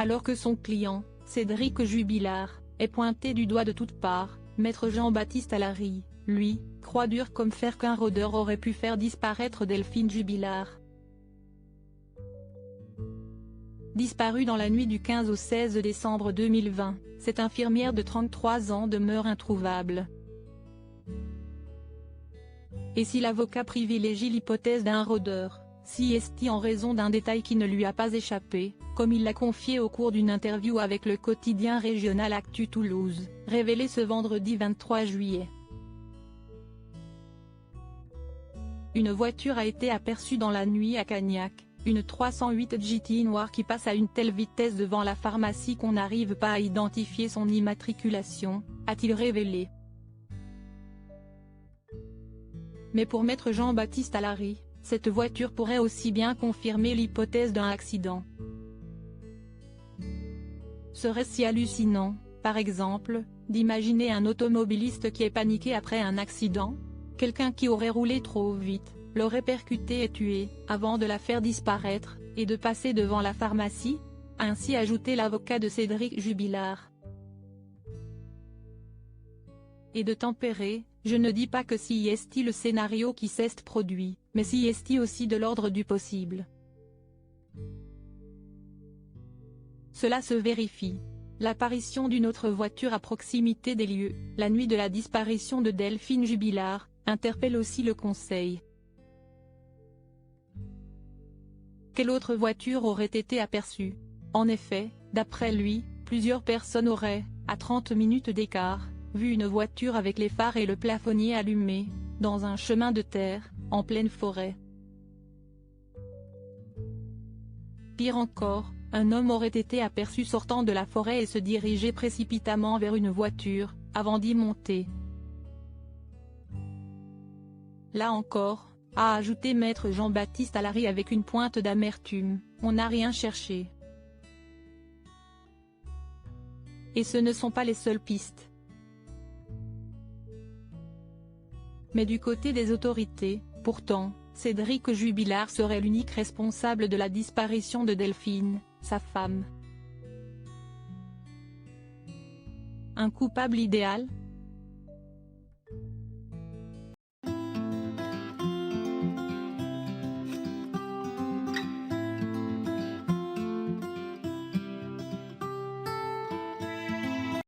Alors que son client, Cédric Jubilard, est pointé du doigt de toutes parts, maître Jean-Baptiste Allary, lui, croit dur comme fer qu'un rôdeur aurait pu faire disparaître Delphine Jubilard. Disparue dans la nuit du 15 au 16 décembre 2020, cette infirmière de 33 ans demeure introuvable. Et si l'avocat privilégie l'hypothèse d'un rôdeur, si est-il en raison d'un détail qui ne lui a pas échappé, comme il l'a confié au cours d'une interview avec le quotidien régional Actu Toulouse, révélé ce vendredi 23 juillet. Une voiture a été aperçue dans la nuit à Cagnac, une 308 GT noire qui passe à une telle vitesse devant la pharmacie qu'on n'arrive pas à identifier son immatriculation, a-t-il révélé. Mais pour maître Jean-Baptiste Allary, cette voiture pourrait aussi bien confirmer l'hypothèse d'un accident. Serait-ce si hallucinant, par exemple, d'imaginer un automobiliste qui est paniqué après un accident? Quelqu'un qui aurait roulé trop vite, l'aurait percuté et tué, avant de la faire disparaître, et de passer devant la pharmacie, a ainsi ajouté l'avocat de Cédric Jubilard. Et de tempérer, je ne dis pas que si est le scénario qui s'est produit, mais si est aussi de l'ordre du possible. Cela se vérifie. L'apparition d'une autre voiture à proximité des lieux, la nuit de la disparition de Delphine Jubilard, interpelle aussi le Conseil. Quelle autre voiture aurait été aperçue? En effet, d'après lui, plusieurs personnes auraient, à 30 minutes d'écart, vu une voiture avec les phares et le plafonnier allumés, dans un chemin de terre, en pleine forêt. Pire encore, un homme aurait été aperçu sortant de la forêt et se diriger précipitamment vers une voiture, avant d'y monter. Là encore, a ajouté maître Jean-Baptiste Allary avec une pointe d'amertume, on n'a rien cherché. Et ce ne sont pas les seules pistes. Mais du côté des autorités, pourtant, Cédric Jubilard serait l'unique responsable de la disparition de Delphine, sa femme. Un coupable idéal,